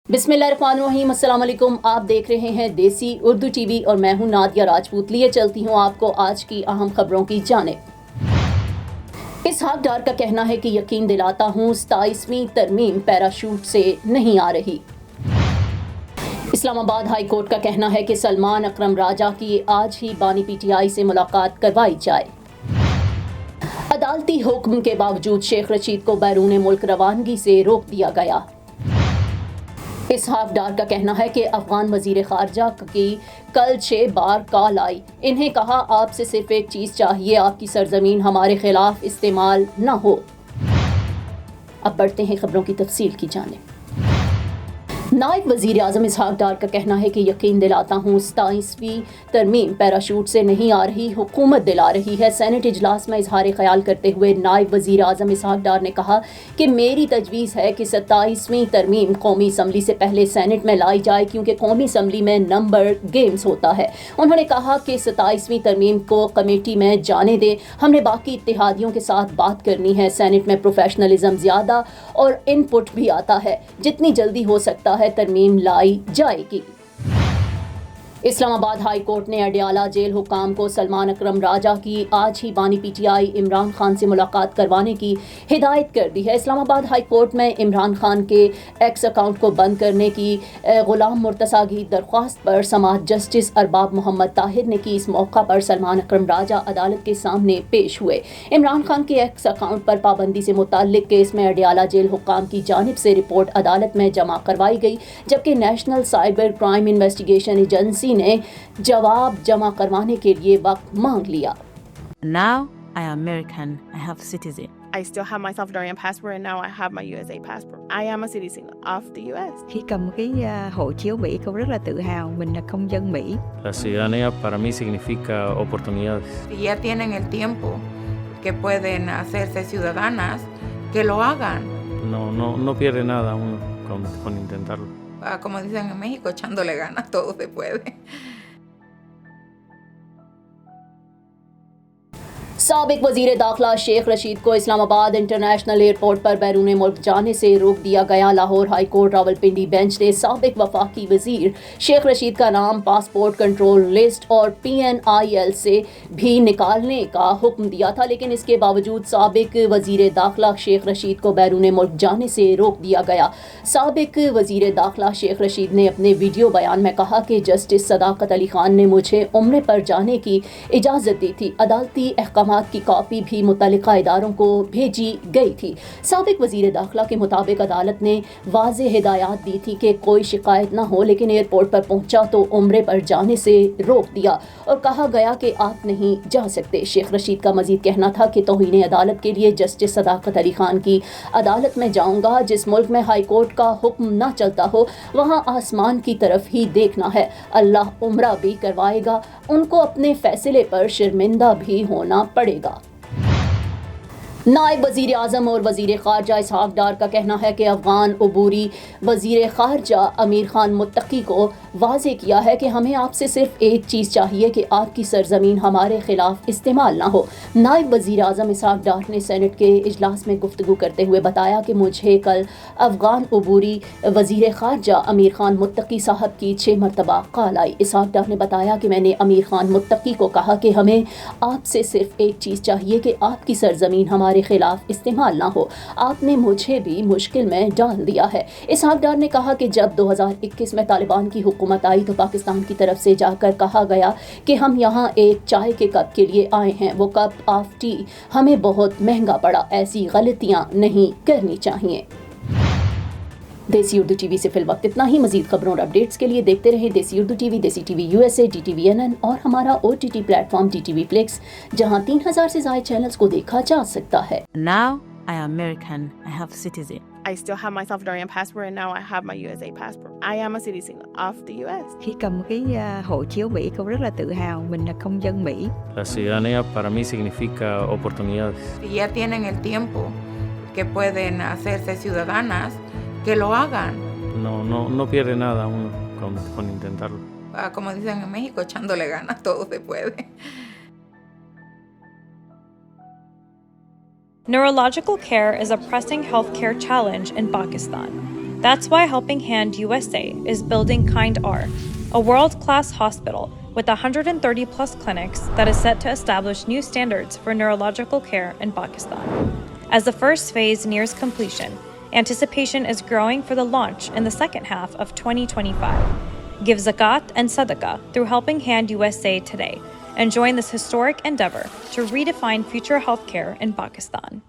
बिस्मिल्लाहिर्रहमानिर्रहीम, अस्सलाम वालेकुम। आप देख रहे हैं देसी उर्दू टीवी और मैं हूं नादिया राजपूत। लिए चलती हूं आपको आज की अहम खबरों की जानिब। इसहाक डार का कहना है कि यकीन दिलाता हूं 27वीं तरमीम पैराशूट से नहीं आ रही। इस्लामाबाद हाई कोर्ट का कहना है कि सलमान अकरम राजा की आज ही बानी पीटीआई से मुलाकात करवाई जाए। अदालती हुक्म के बावजूद शेख रशीद को बैरून मुल्क रवानगी से रोक दिया गया। इसहाक डार का कहना है कि अफगान वजीर खारजा की कल 6 बार कॉल आई। इन्हें कहा, आपसे सिर्फ एक चीज़ चाहिए, आपकी सरजमीन हमारे खिलाफ इस्तेमाल न हो। अब बढ़ते हैं खबरों की तफसील की जानिब। नायब वज़ीर आज़म इसहाक डार का कहना है कि यकीन दिलाता हूँ 27वीं तरमीम पैराशूट से नहीं आ रही, हुकूमत दिला रही है। सेनेट इजलास में इजहार ख्याल करते हुए नायब वज़ीर आज़म इसहाक डार ने कहा कि मेरी तजवीज़ है कि 27वीं तरमीम कौमी असम्बली से पहले सेनेट में लाई जाए, क्योंकि कौमी असम्बली में नंबर गेम्स होता है। उन्होंने कहा कि 27वीं तरमीम को कमेटी में जाने दें, हमने बाकी इत्तेहादियों के साथ बात करनी है। सेनेट में प्रोफेशनलिज्म ज़्यादा और इनपुट भी आता है, जितनी जल्दी हो सकता है तरमीम लाई जाएगी। इस्लामाबाद हाई कोर्ट ने अडयाला जेल हुकाम को सलमान अकरम राजा की आज ही बानी पीटीआई इमरान खान से मुलाकात करवाने की हिदायत कर दी है। इस्लामाबाद हाई कोर्ट में इमरान खान के एक्स अकाउंट को बंद करने की गुलाम मुर्तज़ा की दरख्वास्त पर समाअत जस्टिस अरबाब मोहम्मद ताहिर ने की। इस मौका पर सलमान अकरम राजा अदालत के सामने पेश हुए। इमरान खान के एक्स अकाउंट पर पाबंदी से मुताल्लिक केस में अडयाला जेल हुकाम की जानिब से रिपोर्ट अदालत में जमा करवाई गई, जबकि national cyber crime investigation agency ने जवाब जमा करवाने के लिए वक्त मांग लिया। Now I am American. I have citizen. I still have my Salvadorian passport and now I have my USA passport. I am a citizen of the US. Khi cầm cái hộ chiếu Mỹ, con rất là tự hào mình là công dân Mỹ. La ciudadanía para mí significa oportunidades. Si ya tienen el tiempo que pueden hacerse ciudadanas, que lo hagan. No pierde nada uno con intentarlo. Como dicen en México, echándole ganas, todo se puede. साबिक वजीर दाखिला शेख रशीद को Islamabad international airport पर बैरून मुल्क जाने से रोक दिया गया। Lahore high court Rawalpindi bench ने साबिक वफाकी वजीर शेख रशीद का नाम पासपोर्ट कंट्रोल लिस्ट और PNIL से भी निकालने का हुक्म दिया था, लेकिन इसके बावजूद साबिक वजीर दाखिला शेख रशीद को बैरून मुल्क जाने से रोक दिया गया। साबिक वजीर दाखिला शेख रशीद ने अपने वीडियो बयान में कहा कि जस्टिस सदाकत अली खान ने मुझे उम्रे पर जाने की इजाज़त दी थी। अदालती अहकाम की कॉपी भी मुतल्लिका इदारों को भेजी गई थी। साबिक वजीर दाखिला के मुताबिक अदालत ने वाज़ेह हिदायत दी थी कि कोई शिकायत न हो, लेकिन एयरपोर्ट पर पहुंचा तो उम्रे पर जाने से रोक दिया और कहा गया कि आप नहीं जा सकते। शेख रशीद का मजीद कहना था कि तौहीन अदालत के लिए जस्टिस सदाकत अली खान की अदालत में जाऊंगा। जिस मुल्क में हाई कोर्ट का हुक्म न चलता हो, वहाँ आसमान की तरफ ही देखना है। अल्लाह उम्रा भी करवाएगा, उनको अपने फैसले पर शर्मिंदा भी होना पड़ेगा। नायब वज़ीर आज़म और वज़ीर ख़ारजा इसहाक डार का कहना है कि अफ़गान अबूरी वज़ीर ख़ारजा अमीर खान मुत्तकी को वाज़े किया है कि हमें आपसे सिर्फ एक चीज़ चाहिए कि आपकी सरजमीन हमारे ख़िलाफ़ इस्तेमाल ना हो। नायब वज़ीर आज़म इसहाक डार ने सेनेट के इजलास में गुफ्तगू करते हुए बताया कि मुझे कल अफ़गान अबूरी वज़ीर ख़ारजा अमीर खान मुत्तकी साहब की 6 मरतबा कॉल आई। इसहाक डार ने बताया कि मैंने अमीर खान मुत्तकी को कहा कि हमें आपसे सिर्फ एक चीज़ चाहिए कि आपकी सरजमीन हमारे खिलाफ इस्तेमाल ना हो। आपने मुझे भी मुश्किल में डाल दिया है। इसहाक डार ने कहा कि जब 2021 में तालिबान की हुकूमत आई तो पाकिस्तान की तरफ से जाकर कहा गया कि हम यहाँ एक चाय के कप के लिए आए हैं। वो कप ऑफ टी हमें बहुत महंगा पड़ा। ऐसी गलतियाँ नहीं करनी चाहिए। देसी उर्दू टीवी से फिल वक्त इतना ही। मजीद खबरों और अपडेट्स के लिए देखते रहें देसी उर्दू टीवी, देसी टीवी USA, DTVNN और हमारा OTT प्लेटफॉर्म DTV Flix, जहां 3000 से ज़ायद चैनल्स को देखा जा सकता है। Now I am American. I have citizen. I still have my Salvadorian passport and now I have my USA passport. I am a citizen of the US. Khi cầm cái hộ chiếu Mỹ, con rất là tự hào mình là công dân Mỹ. La ciudadanía para mí significa oportunidades. Si ya tienen el tiempo que pueden hacerse ciudadanas, que lo hagan. No pierde nada uno con intentarlo. Como dicen en México, echándole ganas, todo se puede. Neurological care is a pressing healthcare challenge in Pakistan. That's why Helping Hand USA is building KindR, a world-class hospital with 130 plus clinics that is set to establish new standards for neurological care in Pakistan. As the first phase nears completion, anticipation is growing for the launch in the second half of 2025. Give zakat and sadaqah through Helping Hand USA today and join this historic endeavor to redefine future healthcare in Pakistan.